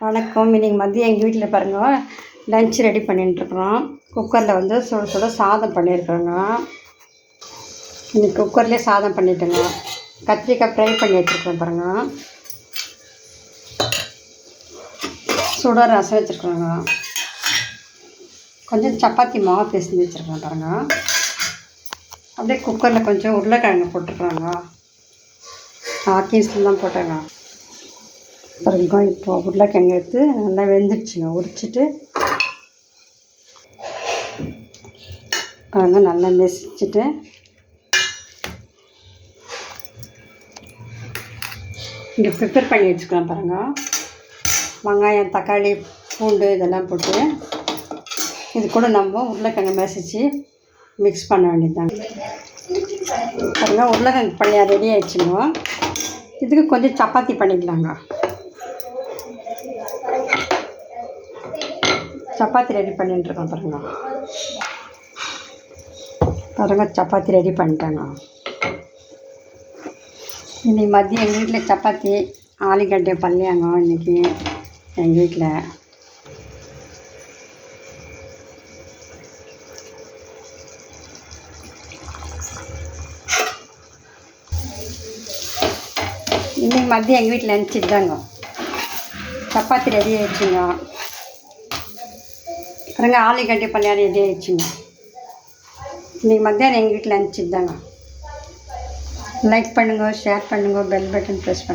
வணக்கம். இன்றைக்கி மதியம் எங்கள் வீட்டில் பாருங்கள் லன்ச் ரெடி பண்ணிட்டுருக்குறோம். குக்கரில் வந்து சுட சுட சாதம் பண்ணியிருக்கிறோங்க. இன்றைக்கி குக்கர்லேயே சாதம் பண்ணிட்டோங்க. கத்திரிக்காய் ஃப்ரை பண்ணி வச்சுருக்கோம் பாருங்கள். சுட ரசம் வச்சுருக்குறோங்க. கொஞ்சம் சப்பாத்தி மாவு பிசைஞ்சு வச்சுருக்கோம் பாருங்கள். அப்படியே குக்கரில் கொஞ்சம் உருளைக்கிழங்கு போட்டுருக்குறாங்க. ஆக்கீஸ்லாம் தான் போட்டாங்க பாருங்க. இப்போ உருளைக்கிழங்கு எடுத்து நல்லா வெந்துடுச்சுங்க. உரிச்சிட்டு பாருங்க நல்லா மெசிச்சுட்டு இங்கே ப்ரிப்பேர் பண்ணி வச்சுக்கலாம் பாருங்கள். வெங்காயம், தக்காளி, பூண்டு இதெல்லாம் போட்டு இது கூட நம்ம உருளைக்கிழங்கு மெசிச்சு மிக்ஸ் பண்ண வேண்டியதுதாங்க பாருங்கள். உருளைக்கிழங்கு பள்ளியாக ரெடி ஆகிடுச்சுங்க. இதுக்கு கொஞ்சம் சப்பாத்தி பண்ணிக்கலாங்க. சப்பாத்தி ரெடி பண்ணிட்டுருக்கோம் பாருங்கள். சப்பாத்தி ரெடி பண்ணிட்டேங்க. இன்றைக்கி மதியம் எங்கள் வீட்டில் சப்பாத்தி ஆலுகட்டை பல்லியாங்க. இன்றைக்கி எங்கள் வீட்டில் இன்றைக்கி மதியம் எங்கள் வீட்டில் லஞ்சுதாங்க. சப்பாத்தி ரெடி ஆகிடுச்சுங்க. பாருங்க ஆலுகட்டை பல்லியா ரெடி ஆகிடுச்சுங்க. இன்றைக்கி மத்தியானம் எங்கள் வீட்டில் லஞ்சுதாங்க. லைக் பண்ணுங்கள், ஷேர் பண்ணுங்கள், பெல் பட்டன் ப்ரெஸ் பண்ணுங்கள்.